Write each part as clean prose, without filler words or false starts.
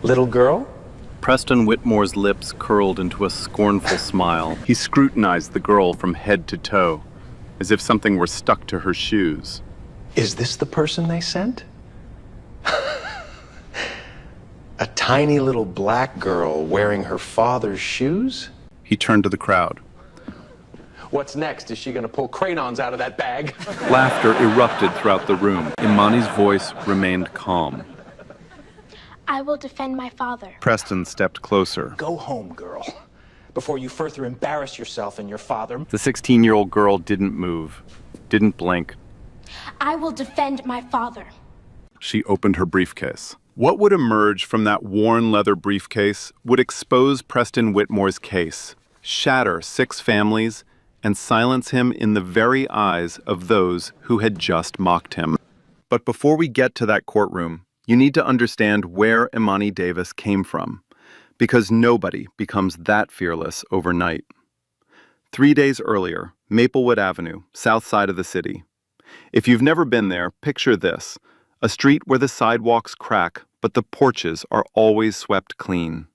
Little girl? Preston Whitmore's lips curled into a scornful smile. He scrutinized the girl from head to toe, as if something were stuck to her shoes. Is this the person they sent? A tiny little black girl wearing her father's shoes? He turned to the crowd. What's next? Is she gonna pull crayons out of that bag? Laughter erupted throughout the room. Imani's voice remained calm. I will defend my father. Preston stepped closer. Go home, girl, before you further embarrass yourself and your father. The 16-year-old girl didn't move, didn't blink. I will defend my father. She opened her briefcase. What would emerge from that worn leather briefcase would expose Preston Whitmore's case, shatter 6 families, and silence him in the very eyes of those who had just mocked him. But before we get to that courtroom, you need to understand where Imani Davis came from, because nobody becomes that fearless overnight. 3 days earlier, Maplewood Avenue, south side of the city. If you've never been there, picture this: a street where the sidewalks crack, but the porches are always swept clean.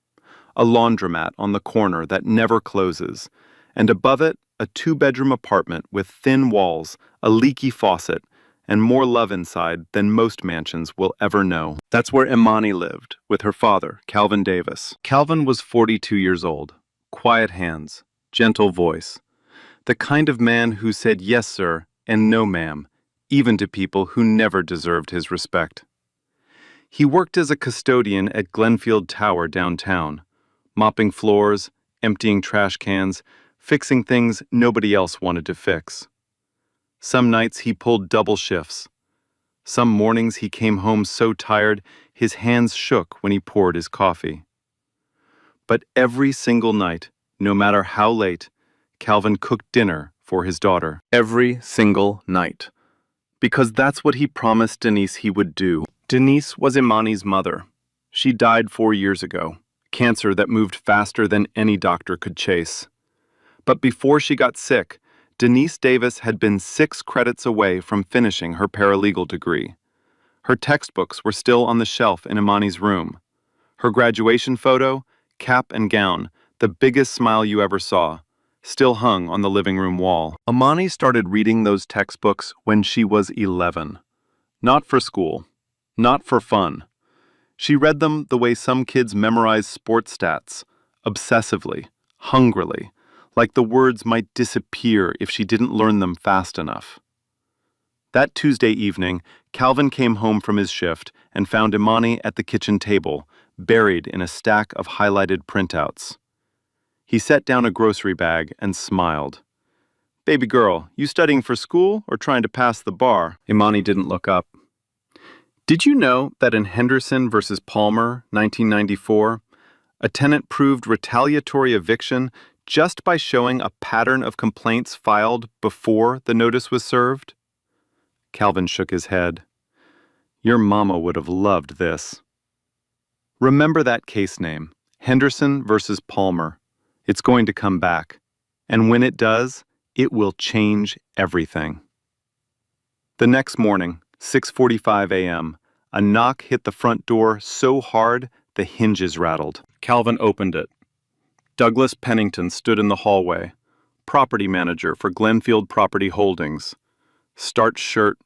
A laundromat on the corner that never closes, and above it, a 2-bedroom apartment with thin walls, a leaky faucet, and more love inside than most mansions will ever know. That's where Imani lived, with her father, Calvin Davis. Calvin was 42 years old, quiet hands, gentle voice. The kind of man who said yes, sir, and no, ma'am, even to people who never deserved his respect. He worked as a custodian at Glenfield Tower downtown, mopping floors, emptying trash cans, fixing things nobody else wanted to fix. Some nights he pulled double shifts. Some mornings he came home so tired his hands shook when he poured his coffee. But every single night, no matter how late, Calvin cooked dinner for his daughter. Every single night. Because that's what he promised Denise he would do. Denise was Imani's mother. She died 4 years ago, cancer that moved faster than any doctor could chase. But before she got sick, Denise Davis had been 6 credits away from finishing her paralegal degree. Her textbooks were still on the shelf in Imani's room. Her graduation photo, cap and gown, the biggest smile you ever saw, still hung on the living room wall. Imani started reading those textbooks when she was 11. Not for school, not for fun. She read them the way some kids memorize sports stats, obsessively, hungrily, like the words might disappear if she didn't learn them fast enough. That Tuesday evening, Calvin came home from his shift and found Imani at the kitchen table, buried in a stack of highlighted printouts. He set down a grocery bag and smiled. "Baby girl, you studying for school or trying to pass the bar?" Imani didn't look up. Did you know that in Henderson versus Palmer, 1994, a tenant proved retaliatory eviction just by showing a pattern of complaints filed before the notice was served? Calvin shook his head. Your mama would have loved this. Remember that case name, Henderson versus Palmer. It's going to come back. And when it does, it will change everything. The next morning, 6:45 a.m., a knock hit the front door so hard the hinges rattled. Calvin opened it. Douglas Pennington stood in the hallway, property manager for Glenfield Property Holdings. Starched shirt,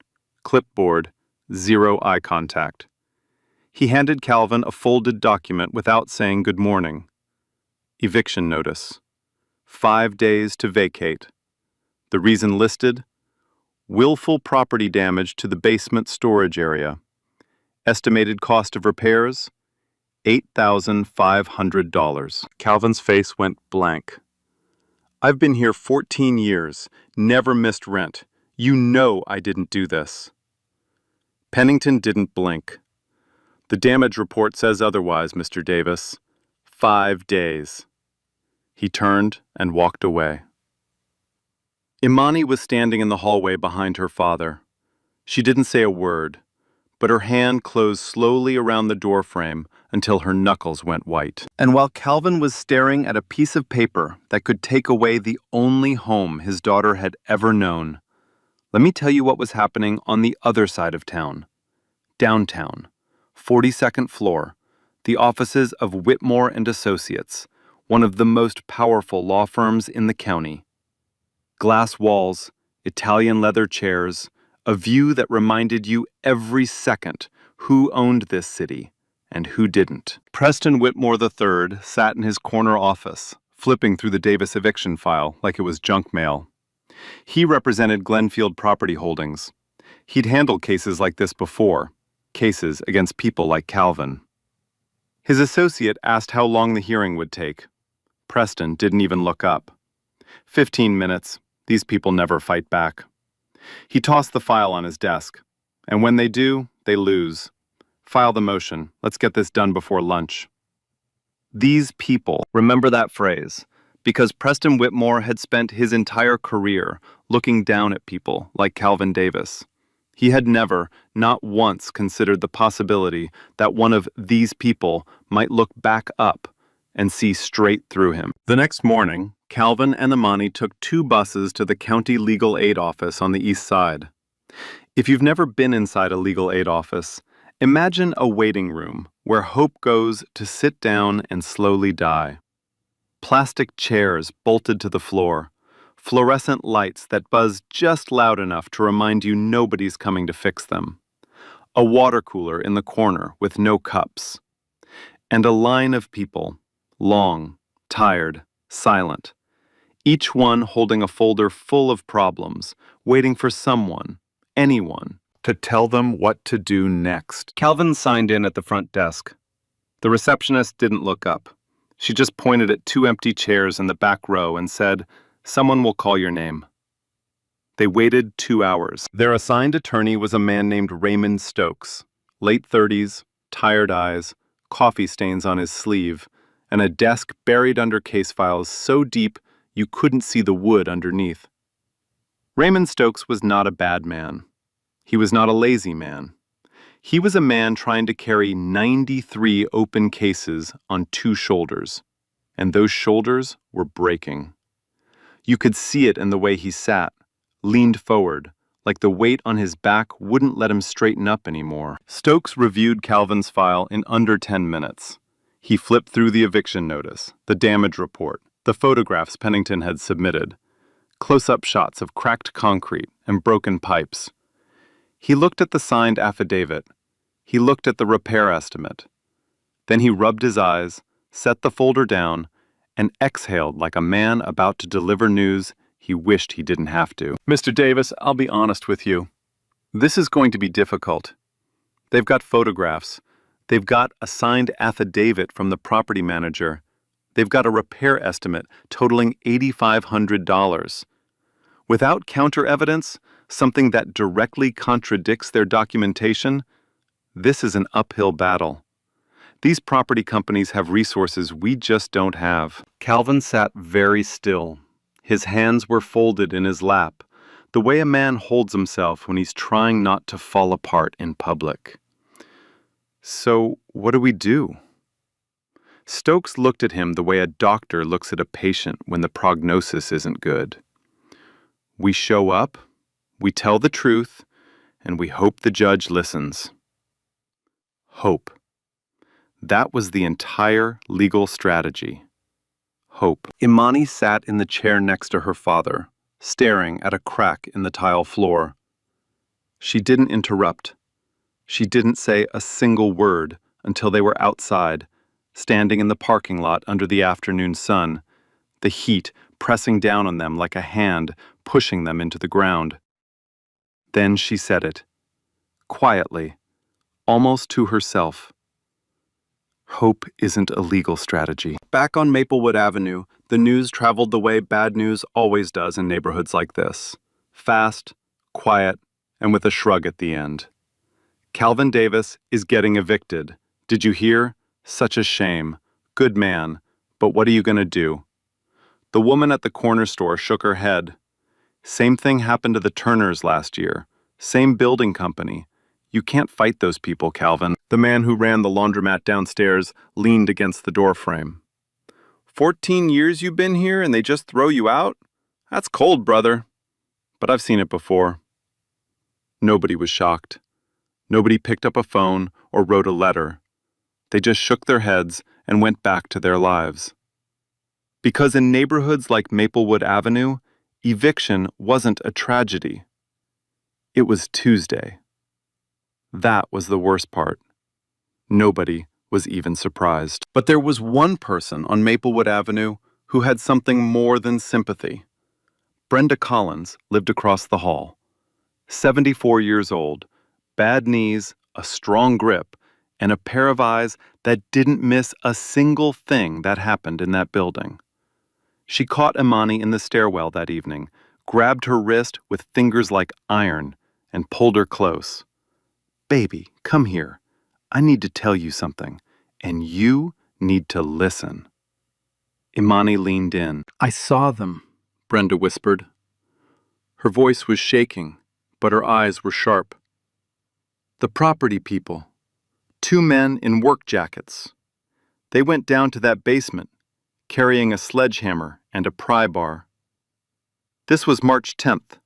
clipboard, 0 eye contact. He handed Calvin a folded document without saying good morning. Eviction notice. 5 days to vacate. The reason listed? Willful property damage to the basement storage area. Estimated cost of repairs? $8,500. Calvin's face went blank. I've been here 14 years, never missed rent. You know I didn't do this. Pennington didn't blink. The damage report says otherwise, Mr. Davis. 5 days. He turned and walked away. Imani was standing in the hallway behind her father. She didn't say a word, but her hand closed slowly around the doorframe until her knuckles went white. And while Calvin was staring at a piece of paper that could take away the only home his daughter had ever known, let me tell you what was happening on the other side of town. Downtown, 42nd floor, the offices of Whitmore and Associates, one of the most powerful law firms in the county. Glass walls, Italian leather chairs, a view that reminded you every second who owned this city and who didn't. Preston Whitmore III sat in his corner office, flipping through the Davis eviction file like it was junk mail. He represented Glenfield Property Holdings. He'd handled cases like this before, cases against people like Calvin. His associate asked how long the hearing would take. Preston didn't even look up. 15 minutes. These people never fight back. He tossed the file on his desk. And when they do, they lose. File the motion. Let's get this done before lunch. These people, remember that phrase, because Preston Whitmore had spent his entire career looking down at people like Calvin Davis. He had never, not once, considered the possibility that one of these people might look back up and see straight through him. The next morning, Calvin and Imani took 2 buses to the county legal aid office on the east side. If you've never been inside a legal aid office, imagine a waiting room where hope goes to sit down and slowly die. Plastic chairs bolted to the floor, fluorescent lights that buzz just loud enough to remind you nobody's coming to fix them. A water cooler in the corner with no cups. And a line of people, long, tired, silent, each one holding a folder full of problems, waiting for someone, anyone, to tell them what to do next. Calvin signed in at the front desk. The receptionist didn't look up. She just pointed at 2 empty chairs in the back row and said, "Someone will call your name." They waited 2 hours. Their assigned attorney was a man named Raymond Stokes, late 30s, tired eyes, coffee stains on his sleeve, and a desk buried under case files so deep you couldn't see the wood underneath. Raymond Stokes was not a bad man. He was not a lazy man. He was a man trying to carry 93 open cases on 2 shoulders, and those shoulders were breaking. You could see it in the way he sat, leaned forward, like the weight on his back wouldn't let him straighten up anymore. Stokes reviewed Calvin's file in under 10 minutes. He flipped through the eviction notice, the damage report, the photographs Pennington had submitted, close-up shots of cracked concrete and broken pipes. He looked at the signed affidavit. He looked at the repair estimate. Then he rubbed his eyes, set the folder down, and exhaled like a man about to deliver news he wished he didn't have to. "Mr. Davis, I'll be honest with you. This is going to be difficult. They've got photographs. They've got a signed affidavit from the property manager. They've got a repair estimate totaling $8,500. Without counter evidence, something that directly contradicts their documentation, this is an uphill battle. These property companies have resources we just don't have." Calvin sat very still. His hands were folded in his lap, the way a man holds himself when he's trying not to fall apart in public. "So, what do we do?" Stokes looked at him the way a doctor looks at a patient when the prognosis isn't good. "We show up, we tell the truth, and we hope the judge listens." Hope. That was the entire legal strategy. Hope. Imani sat in the chair next to her father, staring at a crack in the tile floor. She didn't interrupt. She didn't say a single word until they were outside, standing in the parking lot under the afternoon sun, the heat pressing down on them like a hand pushing them into the ground. Then she said it, quietly, almost to herself. Hope isn't a legal strategy. Back on Maplewood Avenue, the news traveled the way bad news always does in neighborhoods like this. Fast, quiet, and with a shrug at the end. Calvin Davis is getting evicted. Did you hear? Such a shame. Good man. But what are you going to do? The woman at the corner store shook her head. Same thing happened to the Turners last year. Same building company. You can't fight those people, Calvin. The man who ran the laundromat downstairs leaned against the doorframe. 14 years you've been here and they just throw you out? That's cold, brother. But I've seen it before. Nobody was shocked. Nobody picked up a phone or wrote a letter. They just shook their heads and went back to their lives. Because in neighborhoods like Maplewood Avenue, eviction wasn't a tragedy. It was Tuesday. That was the worst part. Nobody was even surprised. But there was one person on Maplewood Avenue who had something more than sympathy. Brenda Collins lived across the hall. 74 years old, bad knees, a strong grip, and a pair of eyes that didn't miss a single thing that happened in that building. She caught Imani in the stairwell that evening, grabbed her wrist with fingers like iron, and pulled her close. "Baby, come here. I need to tell you something, and you need to listen." Imani leaned in. "I saw them," Brenda whispered. Her voice was shaking, but her eyes were sharp. "The property people. 2 men in work jackets. They went down to that basement, carrying a sledgehammer and a pry bar. This was March 10th,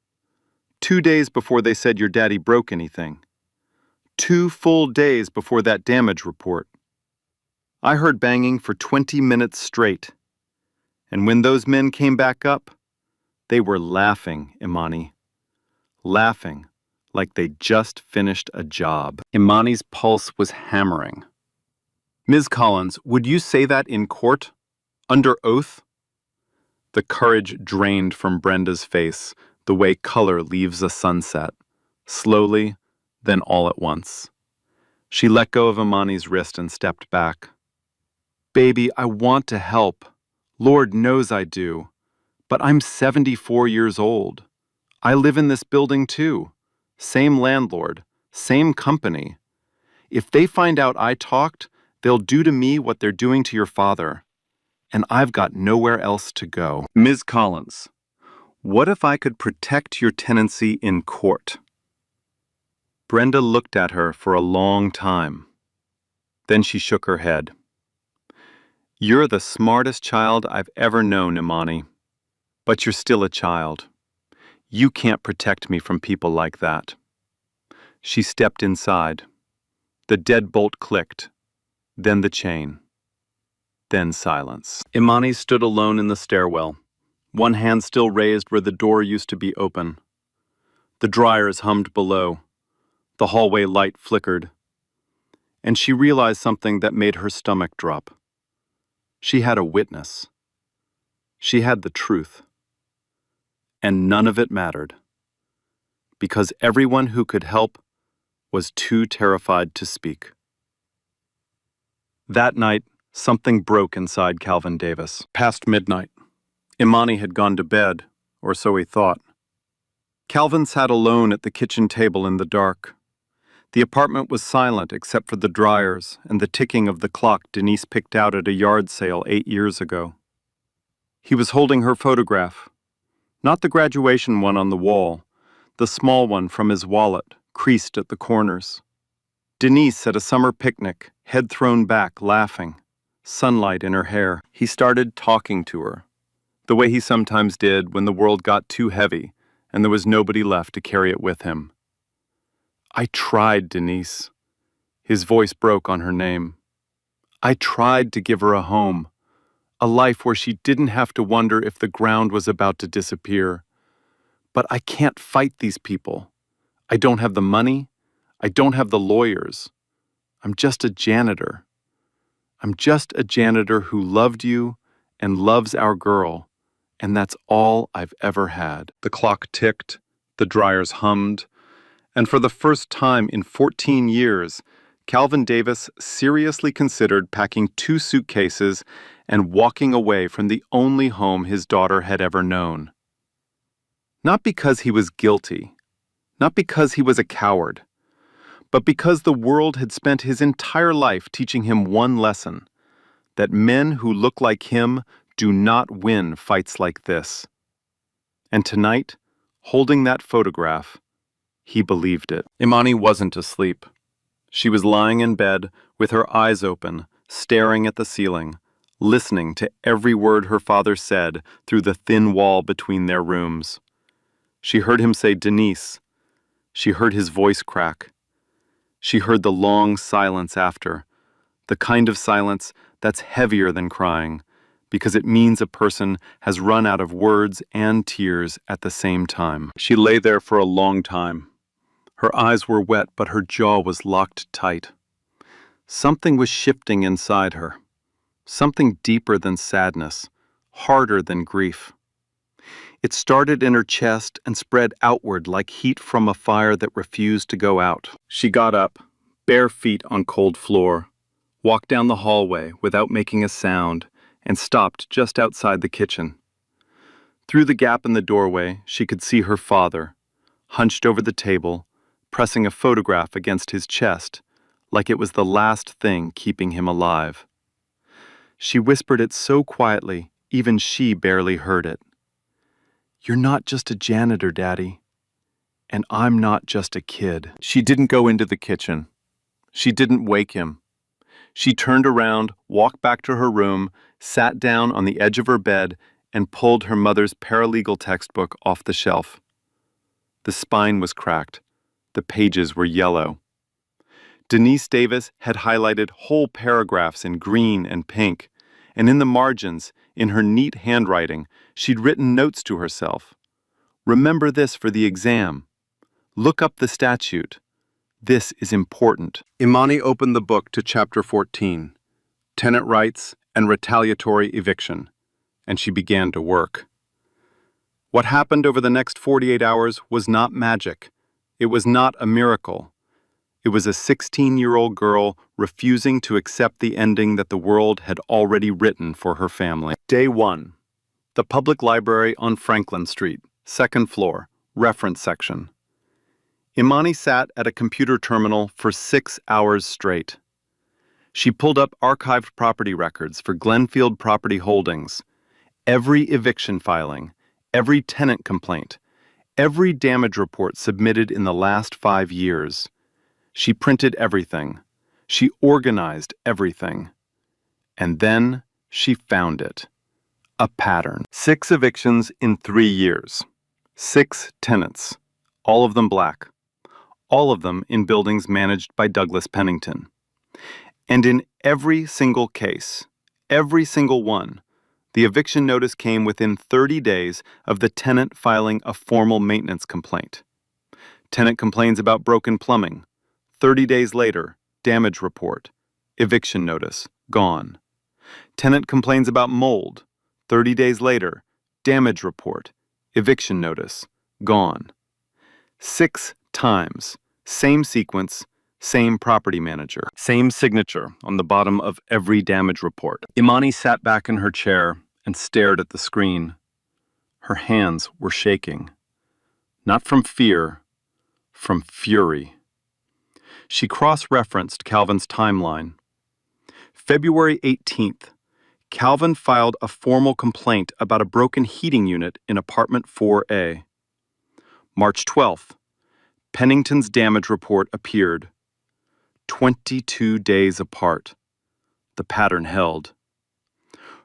2 days before they said your daddy broke anything. 2 full days before that damage report. I heard banging for 20 minutes straight. And when those men came back up, they were laughing, Imani. Laughing like they just finished a job." Imani's pulse was hammering. "Ms. Collins, would you say that in court? Under oath?" The courage drained from Brenda's face, the way color leaves a sunset. Slowly, then all at once. She let go of Imani's wrist and stepped back. "Baby, I want to help. Lord knows I do. But I'm 74 years old. I live in this building too. Same landlord, same company. If they find out I talked, they'll do to me what they're doing to your father. And I've got nowhere else to go." "Ms. Collins, what if I could protect your tenancy in court?" Brenda looked at her for a long time. Then she shook her head. "You're the smartest child I've ever known, Imani. But you're still a child. You can't protect me from people like that." She stepped inside. The deadbolt clicked, then the chain, then silence. Imani stood alone in the stairwell, one hand still raised where the door used to be open. The dryers hummed below. The hallway light flickered. And she realized something that made her stomach drop. She had a witness. She had the truth. And none of it mattered. Because everyone who could help was too terrified to speak. That night, something broke inside Calvin Davis. Past midnight. Imani had gone to bed, or so he thought. Calvin sat alone at the kitchen table in the dark. The apartment was silent except for the dryers and the ticking of the clock Denise picked out at a yard sale 8 years ago. He was holding her photograph. Not the graduation one on the wall, the small one from his wallet, creased at the corners. Denise at a summer picnic, head thrown back, laughing, sunlight in her hair. He started talking to her, the way he sometimes did when the world got too heavy and there was nobody left to carry it with him. "I tried, Denise." His voice broke on her name. "I tried to give her a home, a life where she didn't have to wonder if the ground was about to disappear. But I can't fight these people. I don't have the money. I don't have the lawyers. I'm just a janitor. I'm just a janitor who loved you and loves our girl, and that's all I've ever had." The clock ticked, the dryers hummed, and for the first time in 14 years, Calvin Davis seriously considered packing 2 suitcases and walking away from the only home his daughter had ever known. Not because he was guilty, not because he was a coward, but because the world had spent his entire life teaching him one lesson, that men who look like him do not win fights like this. And tonight, holding that photograph, he believed it. Imani wasn't asleep. She was lying in bed with her eyes open, staring at the ceiling, listening to every word her father said through the thin wall between their rooms. She heard him say Denise. She heard his voice crack. She heard the long silence after, The kind of silence that's heavier than crying, because it means a person has run out of words and tears at the same time. She lay there for a long time. Her eyes were wet, but her jaw was locked tight. Something was shifting inside her. Something deeper than sadness, harder than grief. It started in her chest and spread outward like heat from a fire that refused to go out. She got up, bare feet on cold floor, walked down the hallway without making a sound, and stopped just outside the kitchen. Through the gap in the doorway, she could see her father, hunched over the table, pressing a photograph against his chest, like it was the last thing keeping him alive. She whispered it so quietly, even she barely heard it. "You're not just a janitor, Daddy. And I'm not just a kid." She didn't go into the kitchen. She didn't wake him. She turned around, walked back to her room, sat down on the edge of her bed, and pulled her mother's paralegal textbook off the shelf. The spine was cracked. The pages were yellow. Denise Davis had highlighted whole paragraphs in green and pink, and in the margins, in her neat handwriting, she'd written notes to herself. "Remember this for the exam. Look up the statute. This is important." Imani opened the book to chapter 14, Tenant Rights and Retaliatory Eviction, and she began to work. What happened over the next 48 hours was not magic. It was not a miracle. It was a 16-year-old girl refusing to accept the ending that the world had already written for her family. Day 1. The public library on Franklin Street, 2nd floor, reference section. Imani sat at a computer terminal for 6 hours straight. She pulled up archived property records for Glenfield Property Holdings, every eviction filing, every tenant complaint, every damage report submitted in the last 5 years. She printed everything. She organized everything. And then she found it. A pattern. 6 evictions in 3 years. 6 tenants. All of them black. All of them in buildings managed by Douglas Pennington. And in every single case, every single one, the eviction notice came within 30 days of the tenant filing a formal maintenance complaint. Tenant complains about broken plumbing. 30 days later, damage report, eviction notice, gone. Tenant complains about mold. 30 days later, damage report, eviction notice, gone. 6 times, same sequence, same property manager, same signature on the bottom of every damage report. Imani sat back in her chair and stared at the screen. Her hands were shaking. Not from fear, from fury. She cross-referenced Calvin's timeline. February 18th, Calvin filed a formal complaint about a broken heating unit in apartment 4A. March 12th, Pennington's damage report appeared. 22 days apart. The pattern held.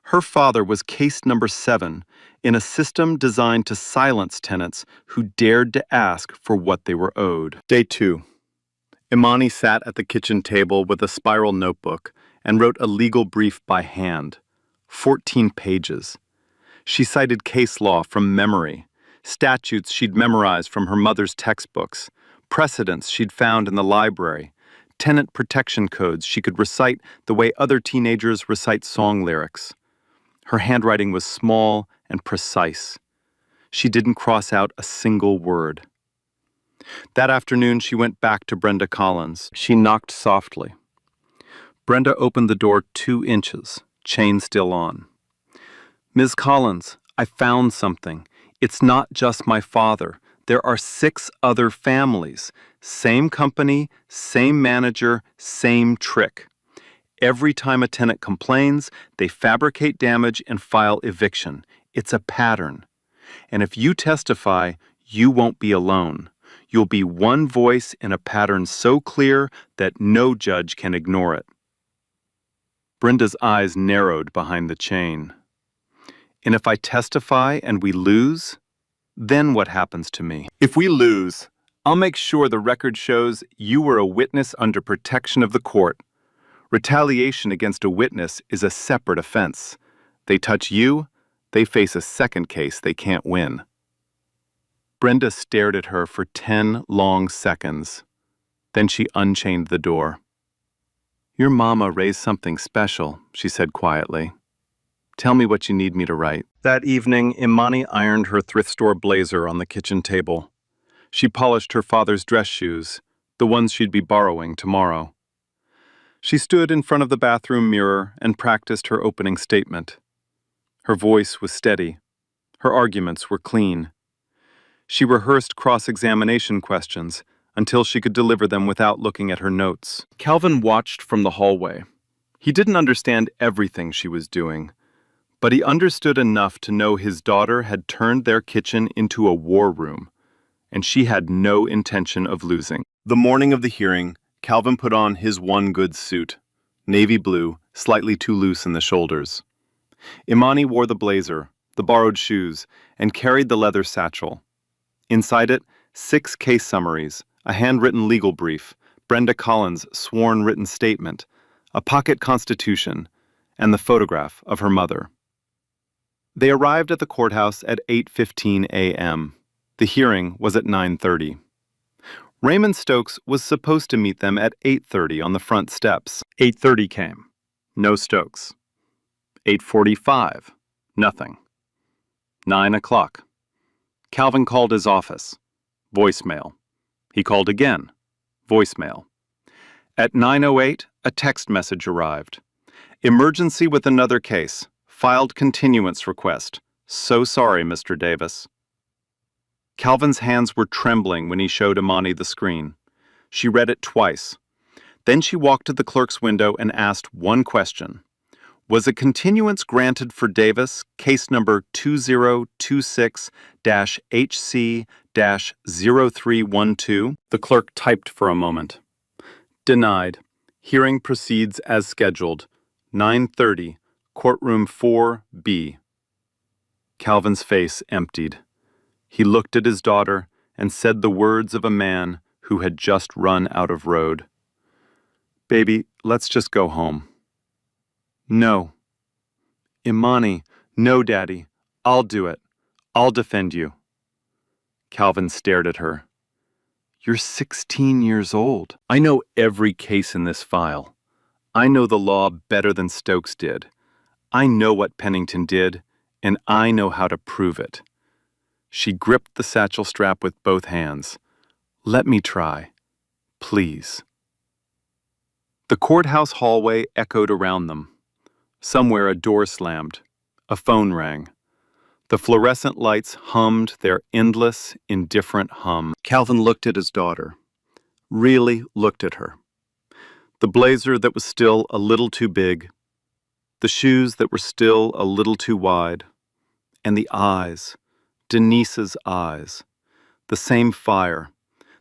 Her father was case number 7 in a system designed to silence tenants who dared to ask for what they were owed. Day 2. Imani sat at the kitchen table with a spiral notebook and wrote a legal brief by hand. 14 pages. She cited case law from memory, statutes she'd memorized from her mother's textbooks, precedents she'd found in the library, tenant protection codes she could recite the way other teenagers recite song lyrics. Her handwriting was small and precise. She didn't cross out a single word. That afternoon, she went back to Brenda Collins. She knocked softly. Brenda opened the door 2 inches, chain still on. "Ms. Collins, I found something. It's not just my father. There are 6 other families. Same company, same manager, same trick. Every time a tenant complains, they fabricate damage and file eviction. It's a pattern. And if you testify, you won't be alone. You'll be one voice in a pattern so clear that no judge can ignore it." Brenda's eyes narrowed behind the chain. "And if I testify and we lose, then what happens to me?" "If we lose, I'll make sure the record shows you were a witness under protection of the court. Retaliation against a witness is a separate offense. They touch you, they face a second case they can't win. Brenda stared at her for 10 long seconds. Then she unchained the door. "Your mama raised something special," she said quietly. "Tell me what you need me to write." That evening, Imani ironed her thrift store blazer on the kitchen table. She polished her father's dress shoes, the ones she'd be borrowing tomorrow. She stood in front of the bathroom mirror and practiced her opening statement. Her voice was steady. Her arguments were clean. She rehearsed cross-examination questions until she could deliver them without looking at her notes. Calvin watched from the hallway. He didn't understand everything she was doing, but he understood enough to know his daughter had turned their kitchen into a war room, and she had no intention of losing. The morning of the hearing, Calvin put on his one good suit, navy blue, slightly too loose in the shoulders. Imani wore the blazer, the borrowed shoes, and carried the leather satchel. Inside it, 6 case summaries, a handwritten legal brief, Brenda Collins' sworn written statement, a pocket constitution, and the photograph of her mother. They arrived at the courthouse at 8:15 a.m. The hearing was at 9:30. Raymond Stokes was supposed to meet them at 8:30 on the front steps. 8:30 came. No Stokes. 8:45. Nothing. 9 o'clock. Calvin called his office. Voicemail. He called again. Voicemail. At 9:08, a text message arrived. Emergency with another case. Filed continuance request. So sorry, Mr. Davis. Calvin's hands were trembling when he showed Imani the screen. She read it twice. Then she walked to the clerk's window and asked one question. Was a continuance granted for Davis, case number 2026-HC-0312? The clerk typed for a moment. Denied. Hearing proceeds as scheduled. 9:30, courtroom 4B. Calvin's face emptied. He looked at his daughter and said the words of a man who had just run out of road. "Baby, let's just go home." "No." "Imani, no, Daddy. I'll do it. I'll defend you." Calvin stared at her. "You're 16 years old. I know every case in this file. I know the law better than Stokes did. I know what Pennington did, and I know how to prove it." She gripped the satchel strap with both hands. "Let me try. Please." The courthouse hallway echoed around them. Somewhere a door slammed. A phone rang. The fluorescent lights hummed their endless, indifferent hum. Calvin looked at his daughter. Really looked at her. The blazer that was still a little too big. The shoes that were still a little too wide. And the eyes. Denise's eyes. The same fire.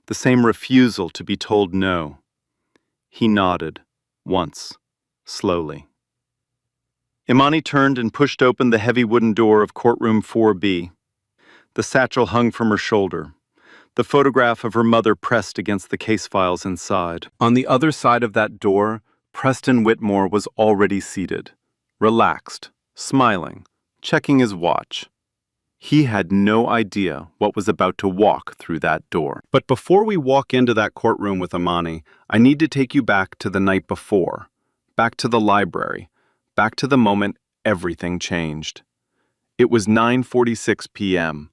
The same refusal to be told no. He nodded. Once. Slowly. Imani turned and pushed open the heavy wooden door of courtroom 4B. The satchel hung from her shoulder. The photograph of her mother pressed against the case files inside. On the other side of that door, Preston Whitmore was already seated, relaxed, smiling, checking his watch. He had no idea what was about to walk through that door. But before we walk into that courtroom with Imani, I need to take you back to the night before, back to the library, back to the moment everything changed. It was 9:46 p.m.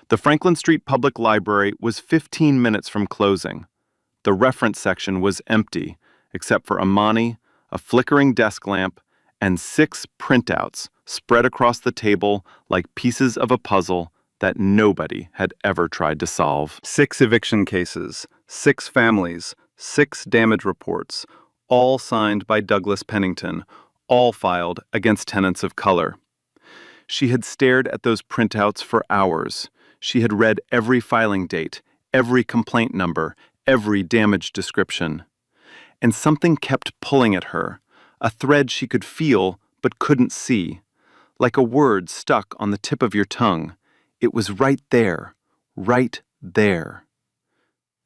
The Franklin Street Public Library was 15 minutes from closing. The reference section was empty, except for Imani, a flickering desk lamp, and 6 printouts spread across the table like pieces of a puzzle that nobody had ever tried to solve. 6 eviction cases, 6 families, 6 damage reports, all signed by Douglas Pennington, all filed against tenants of color. She had stared at those printouts for hours. She had read every filing date, every complaint number, every damage description. And something kept pulling at her, a thread she could feel but couldn't see, like a word stuck on the tip of your tongue. It was right there, right there.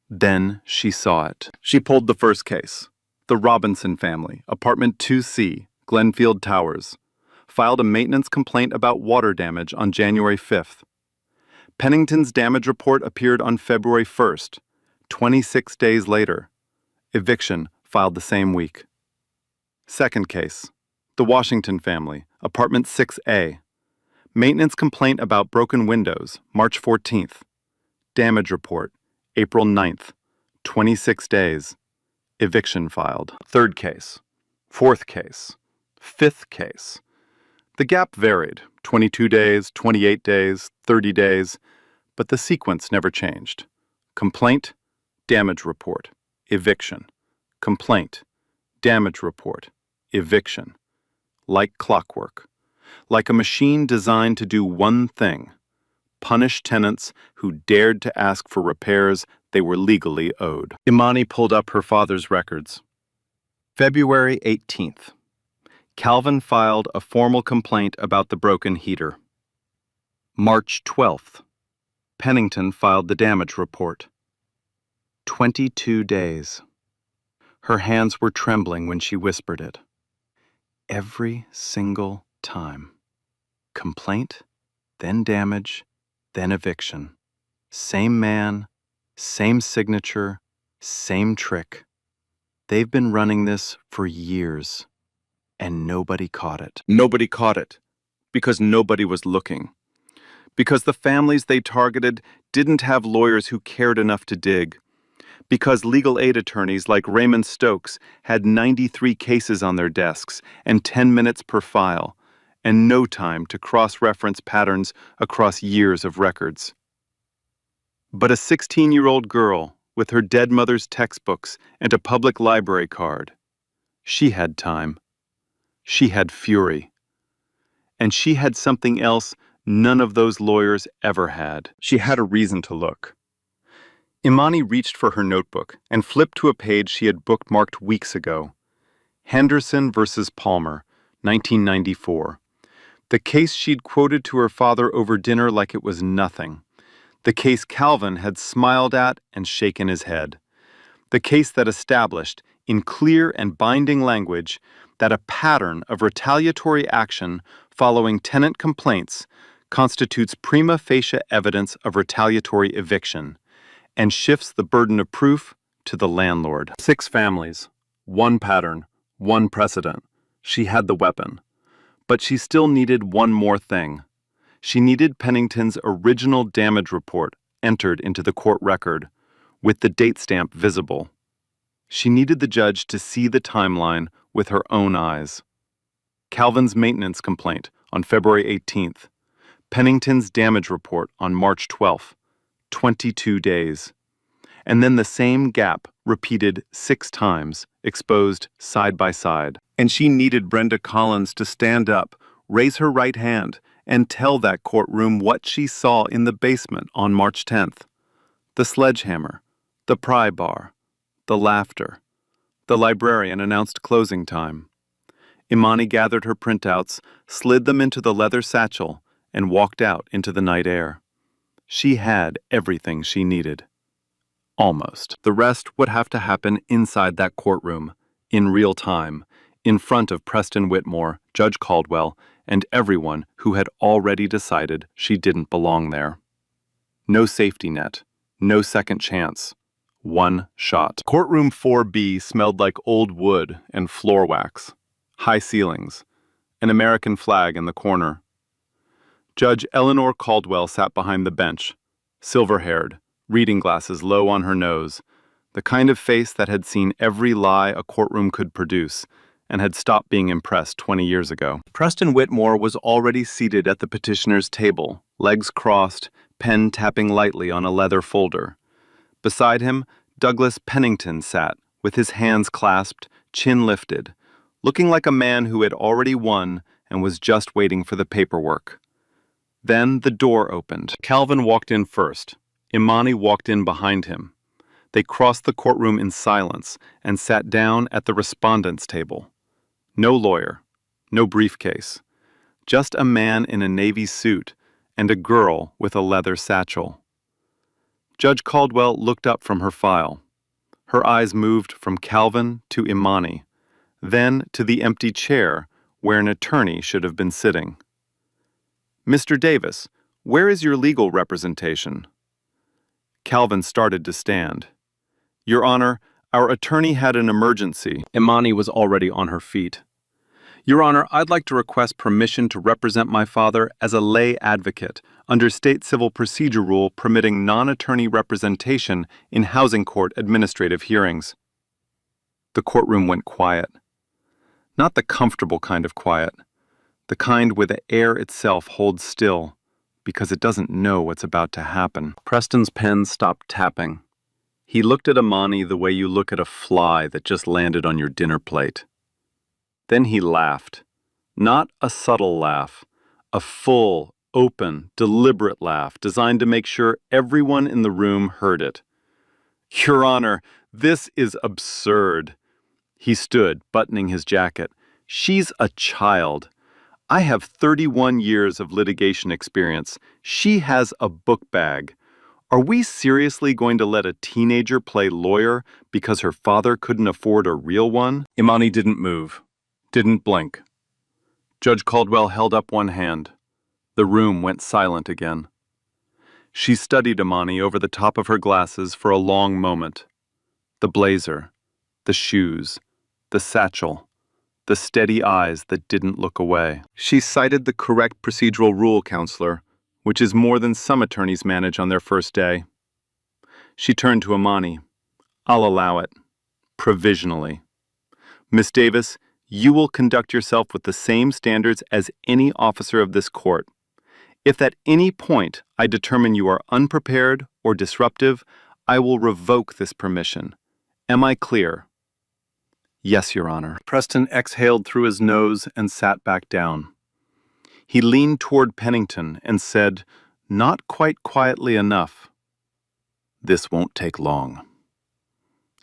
Then she saw it. She pulled the first case. The Robinson family, apartment 2C, Glenfield Towers, filed a maintenance complaint about water damage on January 5th. Pennington's damage report appeared on February 1st, 26 days later. Eviction filed the same week. Second case, the Washington family, apartment 6A. Maintenance complaint about broken windows, March 14th. Damage report, April 9th, 26 days. Eviction filed. Third case, fourth case, fifth case. The gap varied, 22 days, 28 days, 30 days, but the sequence never changed. Complaint, damage report, eviction. Complaint, damage report, eviction. Like clockwork. Like a machine designed to do one thing: punish tenants who dared to ask for repairs they were legally owed. Imani pulled up her father's records. February 18th. Calvin filed a formal complaint about the broken heater. March 12th. Pennington filed the damage report. 22 days. Her hands were trembling when she whispered it. Every single time. Complaint, then damage, then eviction. Same man, same signature, same trick. They've been running this for years, and nobody caught it. Nobody caught it, because nobody was looking. Because the families they targeted didn't have lawyers who cared enough to dig. Because legal aid attorneys like Raymond Stokes had 93 cases on their desks and 10 minutes per file, and no time to cross-reference patterns across years of records. But a 16-year-old girl with her dead mother's textbooks and a public library card, she had time. She had fury. And she had something else none of those lawyers ever had. She had a reason to look. Imani reached for her notebook and flipped to a page she had bookmarked weeks ago. Henderson versus Palmer, 1994. The case she'd quoted to her father over dinner like it was nothing. The case Calvin had smiled at and shaken his head. The case that established, in clear and binding language, that a pattern of retaliatory action following tenant complaints constitutes prima facie evidence of retaliatory eviction, and shifts the burden of proof to the landlord. 6 families, 1 pattern, 1 precedent. She had the weapon. But she still needed one more thing. She needed Pennington's original damage report entered into the court record, with the date stamp visible. She needed the judge to see the timeline with her own eyes. Calvin's maintenance complaint on February 18th. Pennington's damage report on March 12th. 22 days. And then the same gap repeated 6 times, exposed side by side. And she needed Brenda Collins to stand up, raise her right hand, and tell that courtroom what she saw in the basement on March 10th. The sledgehammer, the pry bar, the laughter. The librarian announced closing time. Imani gathered her printouts, slid them into the leather satchel, and walked out into the night air. She had everything she needed. Almost. The rest would have to happen inside that courtroom, in real time, in front of Preston Whitmore, Judge Caldwell, and everyone who had already decided she didn't belong there. No safety net, no second chance. One shot. Courtroom 4B smelled like old wood and floor wax, high ceilings, an American flag in the corner. Judge Eleanor Caldwell sat behind the bench, silver-haired, reading glasses low on her nose, the kind of face that had seen every lie a courtroom could produce and had stopped being impressed 20 years ago. Preston Whitmore was already seated at the petitioner's table, legs crossed, pen tapping lightly on a leather folder. Beside him, Douglas Pennington sat, with his hands clasped, chin lifted, looking like a man who had already won and was just waiting for the paperwork. Then the door opened. Calvin walked in first. Imani walked in behind him. They crossed the courtroom in silence and sat down at the respondent's table. No lawyer, no briefcase, just a man in a navy suit and a girl with a leather satchel. Judge Caldwell looked up from her file. Her eyes moved from Calvin to Imani, then to the empty chair where an attorney should have been sitting. "Mr. Davis, where is your legal representation?" Calvin started to stand. "Your Honor, our attorney had an emergency." Imani was already on her feet. "Your Honor, I'd like to request permission to represent my father as a lay advocate under State Civil Procedure Rule permitting non-attorney representation in housing court administrative hearings." The courtroom went quiet. Not the comfortable kind of quiet, the kind where the air itself holds still because it doesn't know what's about to happen. Preston's pen stopped tapping. He looked at Imani the way you look at a fly that just landed on your dinner plate. Then he laughed. Not a subtle laugh, a full, open, deliberate laugh designed to make sure everyone in the room heard it. "Your Honor, this is absurd." He stood, buttoning his jacket. "She's a child. I have 31 years of litigation experience. She has a book bag. Are we seriously going to let a teenager play lawyer because her father couldn't afford a real one?" Imani didn't move, didn't blink. Judge Caldwell held up one hand. The room went silent again. She studied Imani over the top of her glasses for a long moment. The blazer, the shoes, the satchel, the steady eyes that didn't look away. She cited the correct procedural rule, Counselor, which is more than some attorneys manage on their first day. She turned to Imani. "I'll allow it. Provisionally. Miss Davis, you will conduct yourself with the same standards as any officer of this court. If at any point I determine you are unprepared or disruptive, I will revoke this permission. Am I clear?" "Yes, Your Honor." Preston exhaled through his nose and sat back down. He leaned toward Pennington and said, not quite quietly enough, "This won't take long."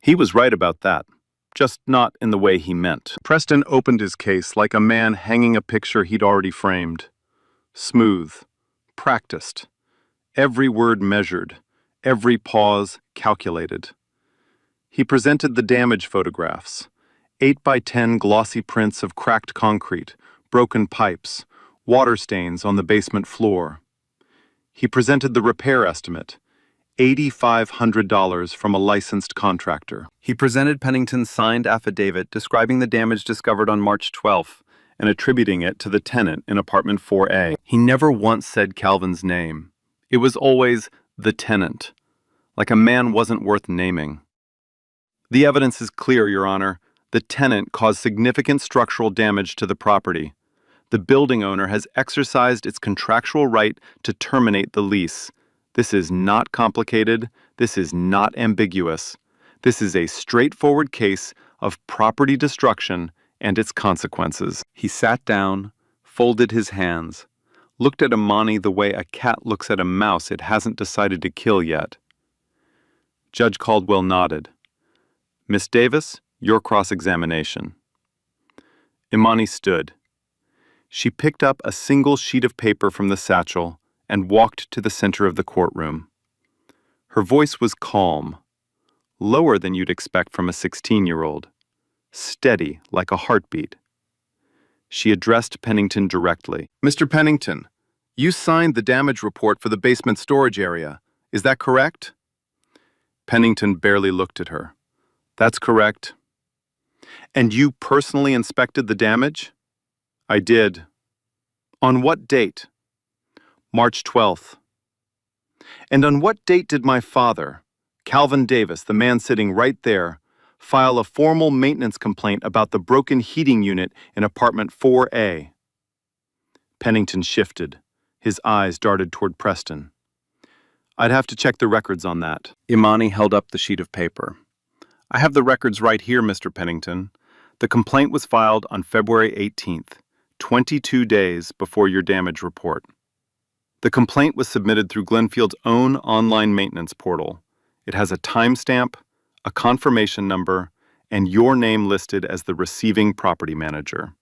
He was right about that, just not in the way he meant. Preston opened his case like a man hanging a picture he'd already framed. Smooth, practiced, every word measured, every pause calculated. He presented the damage photographs, 8x10 glossy prints of cracked concrete, broken pipes, water stains on the basement floor. He presented the repair estimate, $8,500 from a licensed contractor. He presented Pennington's signed affidavit describing the damage discovered on March 12th and attributing it to the tenant in apartment 4A. He never once said Calvin's name. It was always the tenant, like a man wasn't worth naming. "The evidence is clear, Your Honor. The tenant caused significant structural damage to the property. The building owner has exercised its contractual right to terminate the lease. This is not complicated. This is not ambiguous. This is a straightforward case of property destruction and its consequences." He sat down, folded his hands, looked at Imani the way a cat looks at a mouse it hasn't decided to kill yet. Judge Caldwell nodded. "Miss Davis, your cross-examination." Imani stood. She picked up a single sheet of paper from the satchel and walked to the center of the courtroom. Her voice was calm, lower than you'd expect from a 16-year-old, steady like a heartbeat. She addressed Pennington directly. "Mr. Pennington, you signed the damage report for the basement storage area. Is that correct?" Pennington barely looked at her. "That's correct." "And you personally inspected the damage?" "I did." "On what date?" "March 12th. "And on what date did my father, Calvin Davis, the man sitting right there, file a formal maintenance complaint about the broken heating unit in apartment 4A? Pennington shifted. His eyes darted toward Preston. "I'd have to check the records on that." Imani held up the sheet of paper. "I have the records right here, Mr. Pennington. The complaint was filed on February 18th, 22 days before your damage report. The complaint was submitted through Glenfield's own online maintenance portal. It has a timestamp, a confirmation number, and your name listed as the receiving property manager."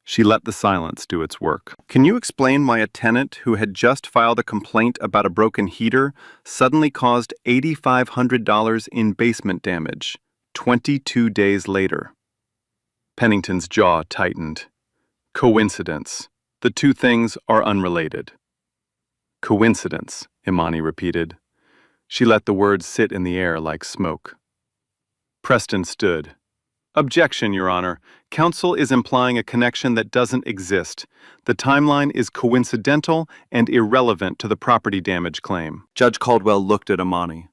She let the silence do its work. Can you explain why a tenant who had just filed a complaint about a broken heater suddenly caused $8,500 in basement damage 22 days later? Pennington's jaw tightened. Coincidence. The two things are unrelated. Coincidence, Imani repeated. She let the words sit in the air like smoke. Preston stood. Objection, Your Honor. Counsel is implying a connection that doesn't exist. The timeline is coincidental and irrelevant to the property damage claim. Judge Caldwell looked at Imani.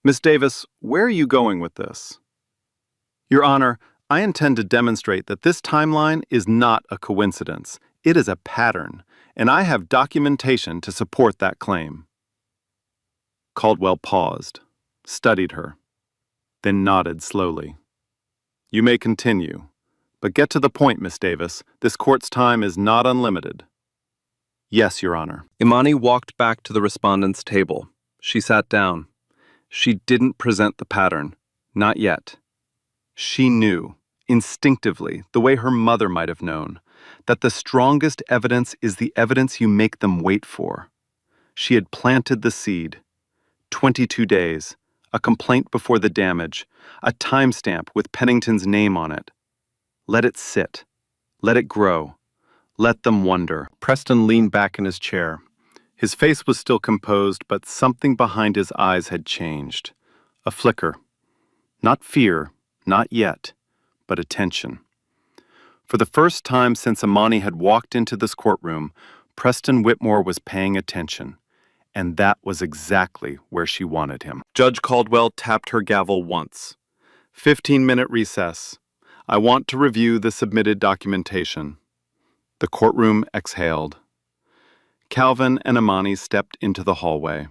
Miss Davis, where are you going with this? Your Honor, I intend to demonstrate that this timeline is not a coincidence. It is a pattern, and I have documentation to support that claim. Caldwell paused, studied her, then nodded slowly. You may continue, but get to the point, Miss Davis. This court's time is not unlimited. Yes, Your Honor. Imani walked back to the respondent's table. She sat down. She didn't present the pattern. Not yet. She knew, instinctively, the way her mother might have known, that the strongest evidence is the evidence you make them wait for. She had planted the seed. 22 days. A complaint before the damage, a timestamp with Pennington's name on it. Let it sit. Let it grow. Let them wonder. Preston leaned back in his chair. His face was still composed, but something behind his eyes had changed. A flicker. Not fear, not yet, but attention. For the first time since Imani had walked into this courtroom, Preston Whitmore was paying attention. And that was exactly where she wanted him. Judge Caldwell tapped her gavel once. 15-minute recess. I want to review the submitted documentation. The courtroom exhaled. Calvin and Imani stepped into the hallway.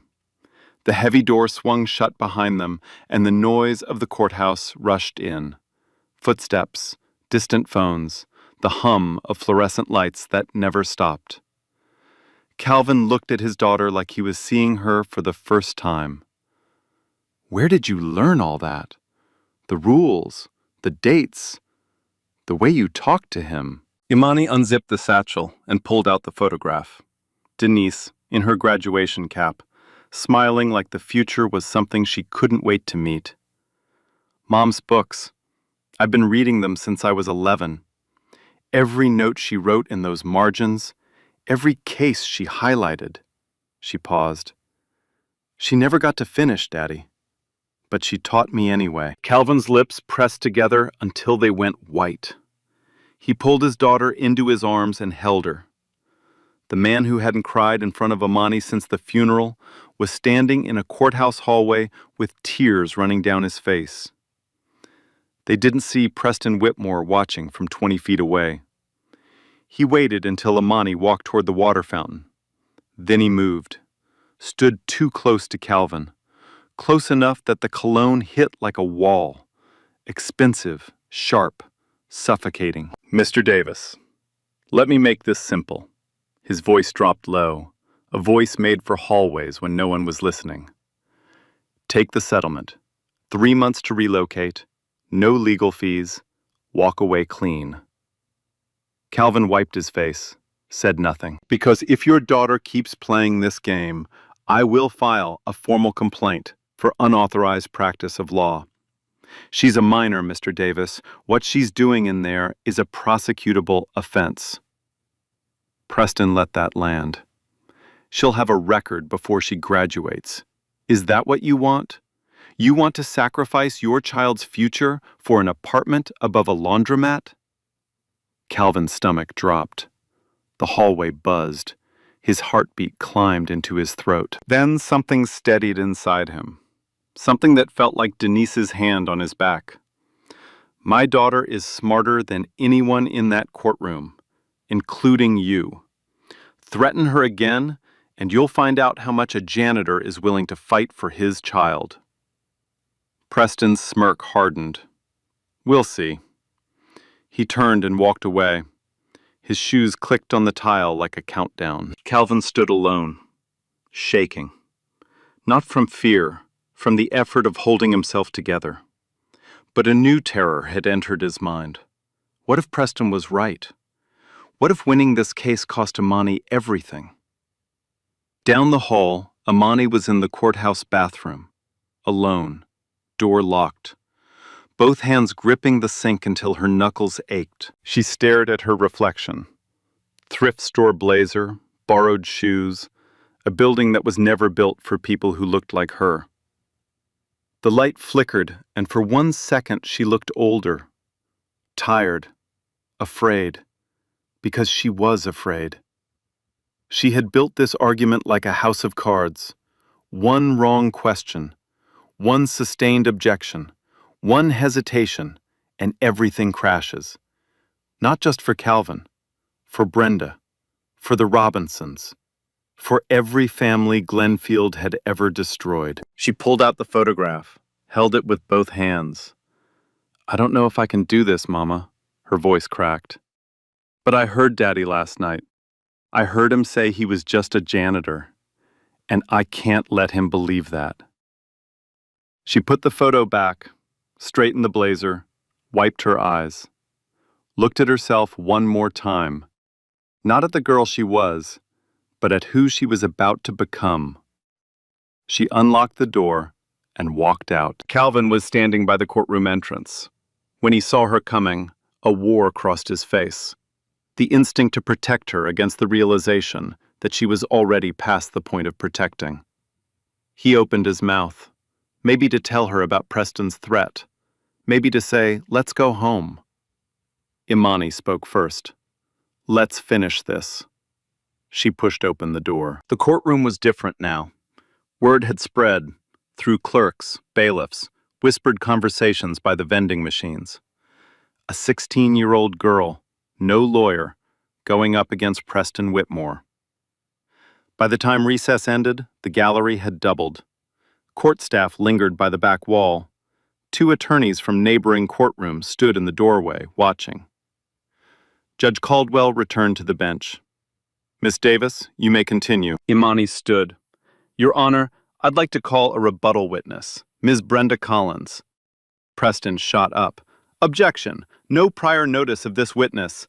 The heavy door swung shut behind them, and the noise of the courthouse rushed in. Footsteps, distant phones, the hum of fluorescent lights that never stopped. Calvin looked at his daughter like he was seeing her for the first time. Where did you learn all that? The rules, the dates, the way you talked to him. Imani unzipped the satchel and pulled out the photograph. Denise, in her graduation cap, smiling like the future was something she couldn't wait to meet. Mom's books. I've been reading them since I was 11. Every note she wrote in those margins, every case she highlighted. She paused. She never got to finish, Daddy. But she taught me anyway. Calvin's lips pressed together until they went white. He pulled his daughter into his arms and held her. The man who hadn't cried in front of Imani since the funeral was standing in a courthouse hallway with tears running down his face. They didn't see Preston Whitmore watching from 20 feet away. He waited until Imani walked toward the water fountain. Then he moved, stood too close to Calvin, close enough that the cologne hit like a wall, expensive, sharp, suffocating. Mr. Davis, let me make this simple. His voice dropped low, a voice made for hallways when no one was listening. Take the settlement. 3 months to relocate, no legal fees, walk away clean. Calvin wiped his face, said nothing. Because if your daughter keeps playing this game, I will file a formal complaint for unauthorized practice of law. She's a minor, Mr. Davis. What she's doing in there is a prosecutable offense. Preston let that land. She'll have a record before she graduates. Is that what you want? You want to sacrifice your child's future for an apartment above a laundromat? Calvin's stomach dropped. The hallway buzzed. His heartbeat climbed into his throat. Then something steadied inside him. Something that felt like Denise's hand on his back. My daughter is smarter than anyone in that courtroom, including you. Threaten her again, and you'll find out how much a janitor is willing to fight for his child. Preston's smirk hardened. We'll see. He turned and walked away. His shoes clicked on the tile like a countdown. Calvin stood alone, shaking. Not from fear, from the effort of holding himself together. But a new terror had entered his mind. What if Preston was right? What if winning this case cost Imani everything? Down the hall, Imani was in the courthouse bathroom, alone, door locked, both hands gripping the sink until her knuckles ached. She stared at her reflection. Thrift store blazer, borrowed shoes, a building that was never built for people who looked like her. The light flickered, and for 1 second she looked older, tired, afraid, because she was afraid. She had built this argument like a house of cards. One wrong question, one sustained objection, one hesitation, and everything crashes. Not just for Calvin, for Brenda, for the Robinsons, for every family Glenfield had ever destroyed. She pulled out the photograph, held it with both hands. "I don't know if I can do this, Mama," her voice cracked. "But I heard Daddy last night. I heard him say he was just a janitor, and I can't let him believe that." She put the photo back, straightened the blazer, wiped her eyes, looked at herself one more time, not at the girl she was, but at who she was about to become. She unlocked the door and walked out. Calvin was standing by the courtroom entrance. When he saw her coming, a war crossed his face. The instinct to protect her against the realization that she was already past the point of protecting. He opened his mouth, maybe to tell her about Preston's threat, maybe to say, "Let's go home." Imani spoke first. "Let's finish this." She pushed open the door. The courtroom was different now. Word had spread, through clerks, bailiffs, whispered conversations by the vending machines. A 16-year-old girl, no lawyer, going up against Preston Whitmore. By the time recess ended, the gallery had doubled. Court staff lingered by the back wall. 2 attorneys from neighboring courtrooms stood in the doorway, watching. Judge Caldwell returned to the bench. "Miss Davis, you may continue." Imani stood. "Your Honor, I'd like to call a rebuttal witness, Ms. Brenda Collins." Preston shot up. "Objection! No prior notice of this witness."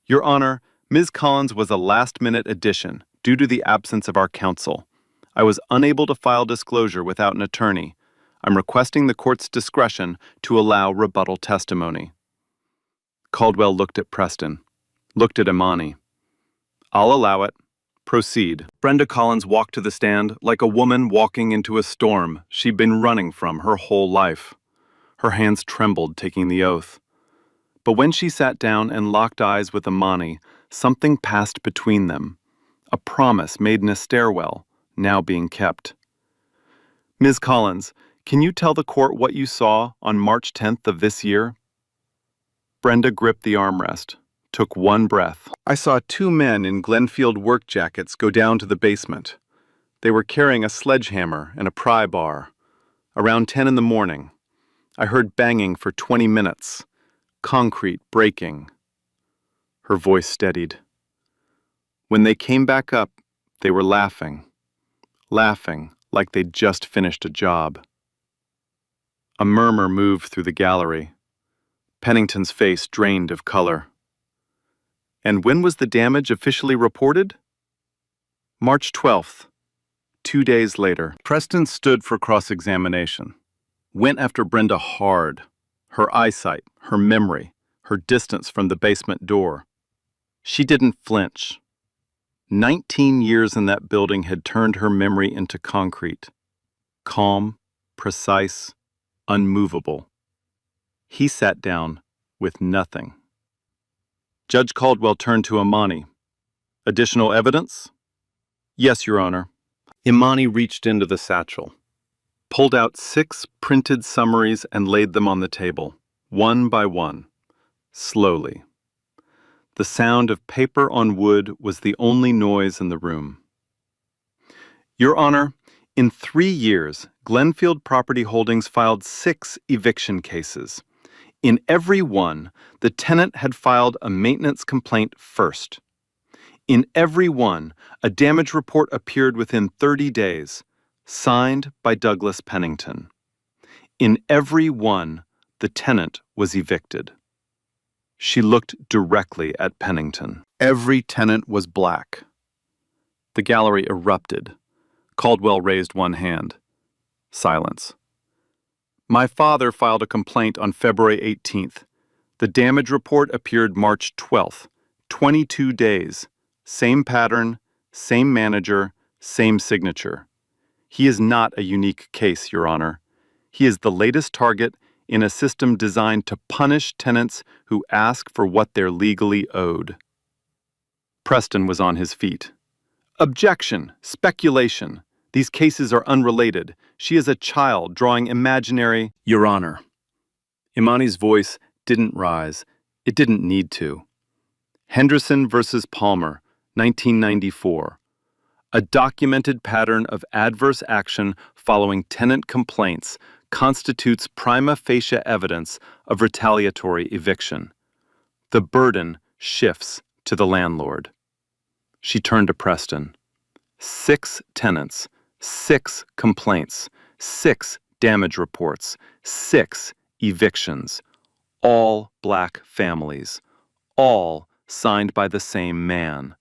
"Your Honor, Ms. Collins was a last-minute addition due to the absence of our counsel. I was unable to file disclosure without an attorney. I'm requesting the court's discretion to allow rebuttal testimony." Caldwell looked at Preston, looked at Imani. "I'll allow it. Proceed." Brenda Collins walked to the stand like a woman walking into a storm she'd been running from her whole life. Her hands trembled taking the oath. But when she sat down and locked eyes with Imani, something passed between them. A promise made in a stairwell, now being kept. "Ms. Collins, can you tell the court what you saw on March 10th of this year?" Brenda gripped the armrest, took one breath. "I saw 2 men in Glenfield work jackets go down to the basement. They were carrying a sledgehammer and a pry bar. Around 10 in the morning. I heard banging for 20 minutes. Concrete breaking." Her voice steadied. "When they came back up, they were laughing. Laughing like they'd just finished a job." A murmur moved through the gallery. Pennington's face drained of color. "And when was the damage officially reported?" "March 12th, 2 days later." Preston stood for cross-examination. Went after Brenda hard. Her eyesight, her memory, her distance from the basement door. She didn't flinch. 19 years in that building had turned her memory into concrete. Calm, precise, unmovable. He sat down with nothing. Judge Caldwell turned to Imani. "Additional evidence?" "Yes, Your Honor." Imani reached into the satchel, pulled out 6 printed summaries and laid them on the table, one by one, slowly. The sound of paper on wood was the only noise in the room. "Your Honor, in 3 years, Glenfield Property Holdings filed 6 eviction cases. In every one, the tenant had filed a maintenance complaint first. In every one, a damage report appeared within 30 days, signed by Douglas Pennington. In every one, the tenant was evicted." She looked directly at Pennington. Every tenant was black. The gallery erupted. Caldwell raised one hand. Silence. My father filed a complaint on February 18th. The damage report appeared March 12th. 22 days. Same pattern, same manager, same signature. He is not a unique case, Your Honor. He is the latest target in a system designed to punish tenants who ask for what they're legally owed. Preston was on his feet. Objection! Speculation! These cases are unrelated. She is a child drawing imaginary— Your Honor. Imani's voice didn't rise. It didn't need to. Henderson versus Palmer, 1994. A documented pattern of adverse action following tenant complaints constitutes prima facie evidence of retaliatory eviction. The burden shifts to the landlord. She turned to Preston. 6 tenants, 6 complaints, 6 damage reports, 6 evictions, all black families, all signed by the same man.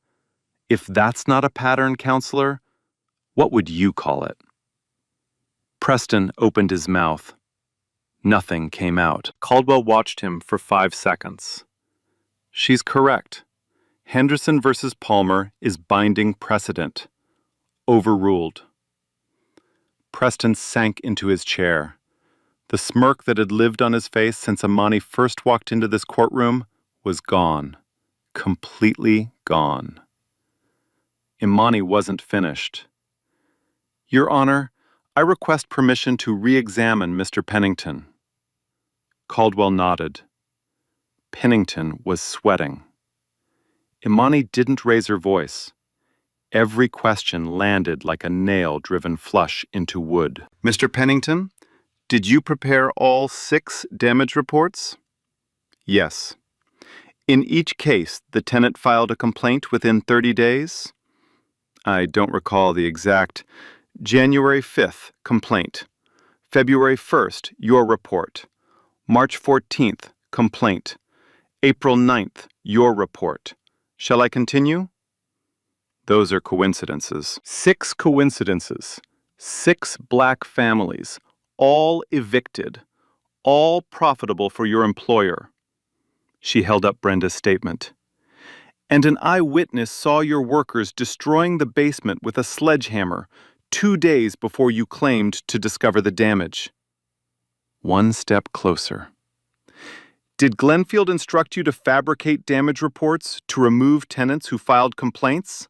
If that's not a pattern, counselor, what would you call it? Preston opened his mouth. Nothing came out. Caldwell watched him for 5 seconds. She's correct. Henderson versus Palmer is binding precedent. Overruled. Preston sank into his chair. The smirk that had lived on his face since Imani first walked into this courtroom was gone. Completely gone. Imani wasn't finished. Your Honor, I request permission to re-examine Mr. Pennington. Caldwell nodded. Pennington was sweating. Imani didn't raise her voice. Every question landed like a nail driven flush into wood. Mr. Pennington, did you prepare all 6 damage reports? Yes. In each case, the tenant filed a complaint within 30 days? I don't recall the exact. January 5th, complaint. February 1st, your report. March 14th, complaint. April 9th, your report. Shall I continue? Those are coincidences. 6 coincidences. 6 black families, all evicted, all profitable for your employer. She held up Brenda's statement. And an eyewitness saw your workers destroying the basement with a sledgehammer 2 days before you claimed to discover the damage. One step closer. Did Glenfield instruct you to fabricate damage reports to remove tenants who filed complaints?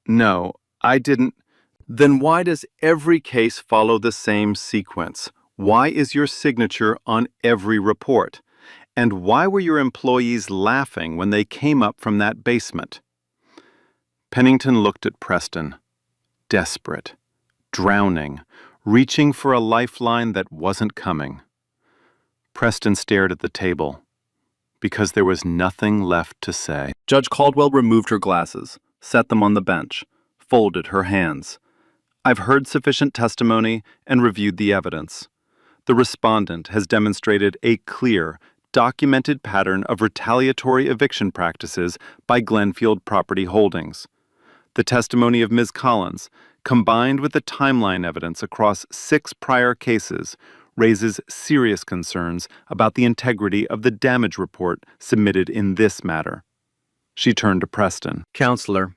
No, I didn't. Then why does every case follow the same sequence? Why is your signature on every report? And why were your employees laughing when they came up from that basement? Pennington looked at Preston. Desperate, drowning, reaching for a lifeline that wasn't coming. Preston stared at the table, because there was nothing left to say. Judge Caldwell removed her glasses, set them on the bench, folded her hands. I've heard sufficient testimony and reviewed the evidence. The respondent has demonstrated a clear, documented pattern of retaliatory eviction practices by Glenfield Property Holdings. The testimony of Ms. Collins, combined with the timeline evidence across 6 prior cases, raises serious concerns about the integrity of the damage report submitted in this matter. She turned to Preston. Counselor,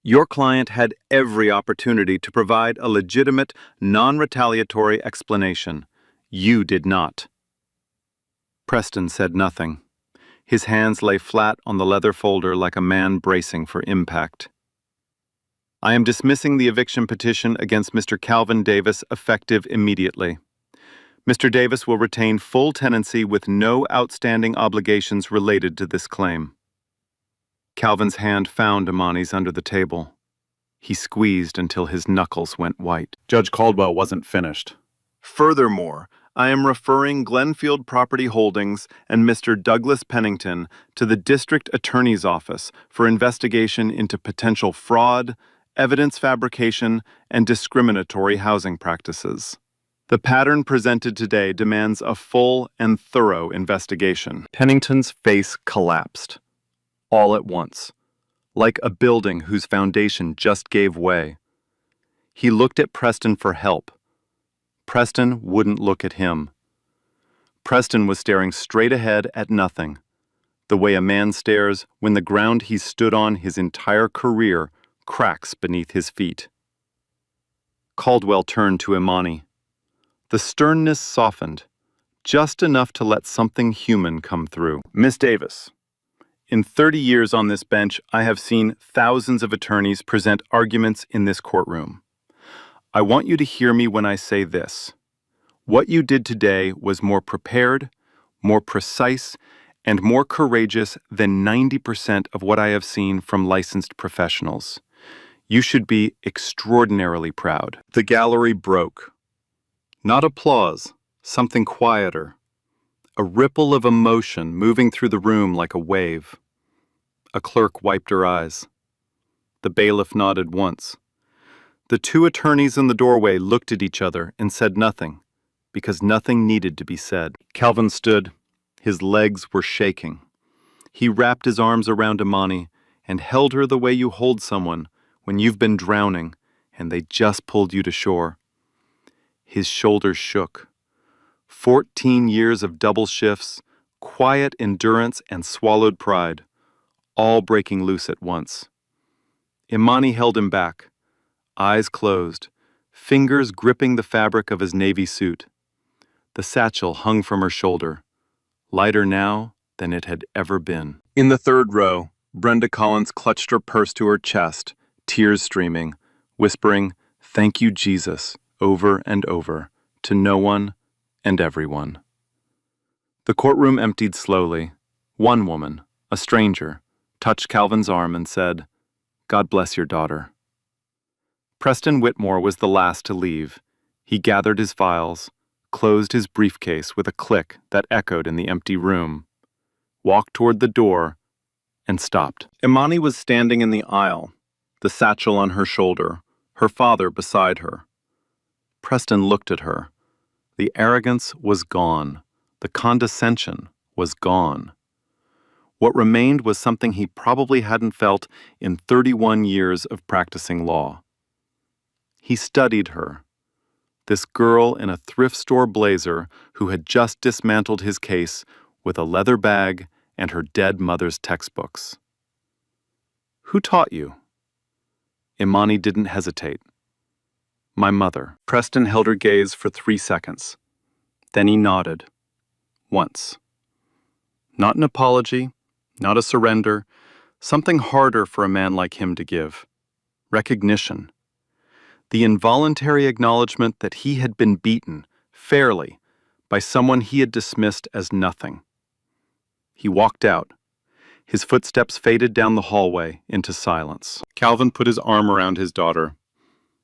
your client had every opportunity to provide a legitimate, non-retaliatory explanation. You did not. Preston said nothing. His hands lay flat on the leather folder like a man bracing for impact. I am dismissing the eviction petition against Mr. Calvin Davis effective immediately. Mr. Davis will retain full tenancy with no outstanding obligations related to this claim. Calvin's hand found Imani's under the table. He squeezed until his knuckles went white. Judge Caldwell wasn't finished. Furthermore, I am referring Glenfield Property Holdings and Mr. Douglas Pennington to the District Attorney's Office for investigation into potential fraud, evidence fabrication, and discriminatory housing practices. The pattern presented today demands a full and thorough investigation. Pennington's face collapsed. all at once, like a building whose foundation just gave way. He looked at Preston for help. Preston wouldn't look at him. Preston was staring straight ahead at nothing, the way a man stares when the ground he stood on his entire career cracks beneath his feet. Caldwell turned to Imani. The sternness softened, just enough to let something human come through. Miss Davis, in 30 years on this bench, I have seen thousands of attorneys present arguments in this courtroom. I want you to hear me when I say this. What you did today was more prepared, more precise, and more courageous than 90% of what I have seen from licensed professionals. You should be extraordinarily proud. The gallery broke. Not applause, something quieter. A ripple of emotion moving through the room like a wave. A clerk wiped her eyes. The bailiff nodded once. The two attorneys in the doorway looked at each other and said nothing, because nothing needed to be said. Calvin stood. His legs were shaking. He wrapped his arms around Imani and held her the way you hold someone when you've been drowning and they just pulled you to shore. His shoulders shook. 14 years of double shifts, quiet endurance, and swallowed pride, all breaking loose at once. Imani held him back, eyes closed, fingers gripping the fabric of his navy suit. The satchel hung from her shoulder, lighter now than it had ever been. In the third row, Brenda Collins clutched her purse to her chest, tears streaming, whispering, "Thank you, Jesus," over and over, to no one and everyone. The courtroom emptied slowly. One woman, a stranger, touched Calvin's arm and said, "God bless your daughter." Preston Whitmore was the last to leave. He gathered his files, closed his briefcase with a click that echoed in the empty room, walked toward the door, and stopped. Imani was standing in the aisle, the satchel on her shoulder, her father beside her. Preston looked at her. The arrogance was gone. The condescension was gone. What remained was something he probably hadn't felt in 31 years of practicing law. He studied her, this girl in a thrift store blazer who had just dismantled his case with a leather bag and her dead mother's textbooks. "Who taught you?" Imani didn't hesitate. "My mother." Preston held her gaze for 3 seconds. Then he nodded. Once. Not an apology, not a surrender, something harder for a man like him to give. Recognition. The involuntary acknowledgement that he had been beaten, fairly, by someone he had dismissed as nothing. He walked out. His footsteps faded down the hallway into silence. Calvin put his arm around his daughter.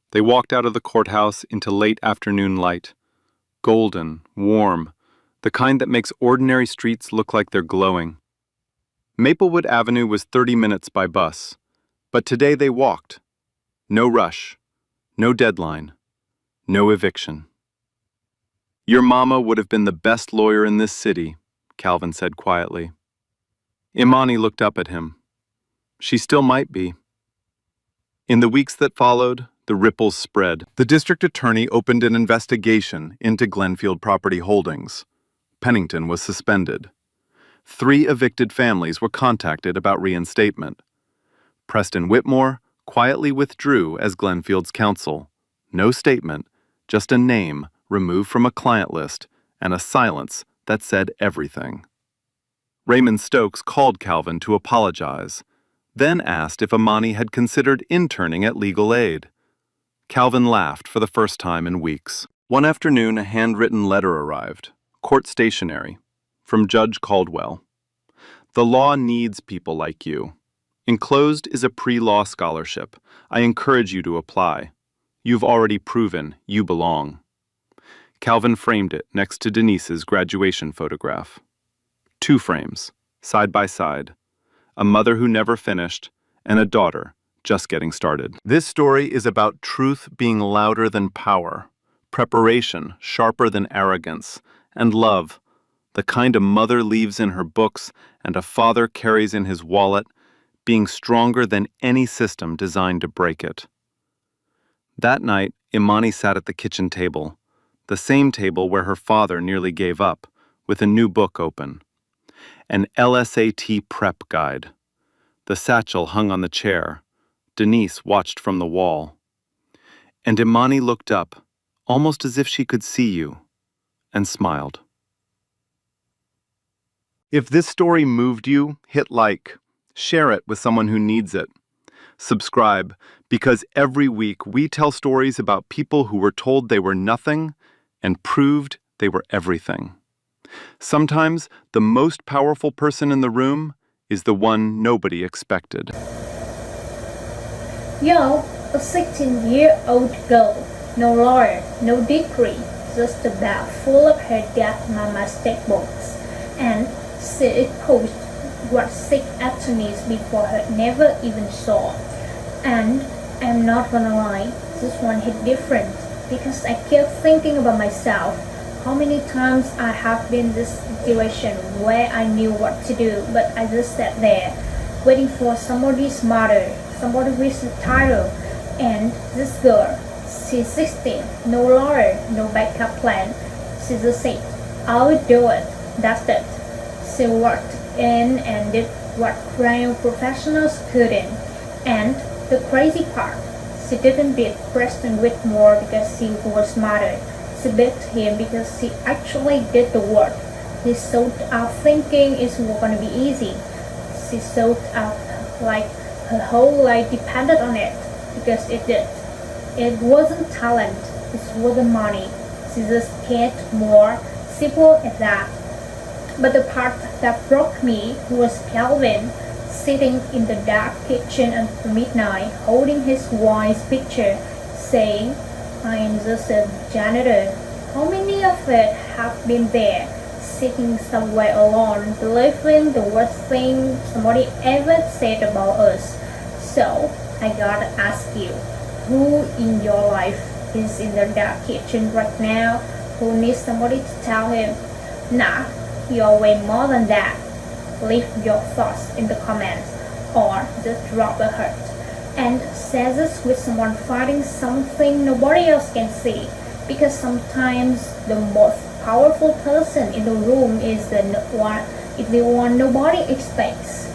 They walked out of the courthouse into late afternoon light. Golden, warm, the kind that makes ordinary streets look like they're glowing. Maplewood Avenue was 30 minutes by bus, but today they walked. No rush, no deadline, no eviction. "Your mama would have been the best lawyer in this city," Calvin said quietly. Imani looked up at him. She still might be. In the weeks that followed, the ripples spread. The district attorney opened an investigation into Glenfield Property Holdings. Pennington was suspended. 3 evicted families were contacted about reinstatement. Preston Whitmore quietly withdrew as Glenfield's counsel. No statement, just a name removed from a client list and a silence that said everything. Raymond Stokes called Calvin to apologize, then asked if Imani had considered interning at Legal Aid. Calvin laughed for the first time in weeks. One afternoon, a handwritten letter arrived, court stationery, from Judge Caldwell. "The law needs people like you. Enclosed is a pre-law scholarship. I encourage you to apply. You've already proven you belong." Calvin framed it next to Denise's graduation photograph. 2 frames, side by side. A mother who never finished, and a daughter just getting started. This story is about truth being louder than power, preparation sharper than arrogance, and love, the kind a mother leaves in her books and a father carries in his wallet, being stronger than any system designed to break it. That night, Imani sat at the kitchen table, the same table where her father nearly gave up, with a new book open. An LSAT prep guide. The satchel hung on the chair. Denise watched from the wall. And Imani looked up, almost as if she could see you, and smiled. If this story moved you, hit like. Share it with someone who needs it. Subscribe, because every week we tell stories about people who were told they were nothing and proved they were everything. Sometimes the most powerful person in the room is the one nobody expected. Yo, a 16-year-old girl, no lawyer, no degree, just a bag full of her dead mama's textbooks, and she exposed what 6 attorneys before her never even saw. And I'm not gonna lie, this one hit different, because I kept thinking about myself. How many times I have been in this situation where I knew what to do, but I just sat there, waiting for somebody smarter, somebody with a title. And this girl, she's 16, no lawyer, no backup plan. She just said, I will do it, that's it. She worked in and did what crime professionals couldn't. And the crazy part, she didn't beat Preston Whitmore because she was smarter. She beat him because she actually did the work. He showed up thinking it's gonna be easy. She showed up like her whole life depended on it, because it did. It wasn't talent, it wasn't money. She just cared more, simple as that. But the part that broke me was Calvin, sitting in the dark kitchen until midnight, holding his wife's picture, saying, I am just a janitor. How many of us have been there, sitting somewhere alone, believing the worst thing somebody ever said about us? So, I gotta ask you, who in your life is in the dark kitchen right now who needs somebody to tell him, nah, you're way more than that? Leave your thoughts in the comments, or just drop a heart. And share this with someone fighting something nobody else can see, because sometimes the most powerful person in the room is the one nobody expects.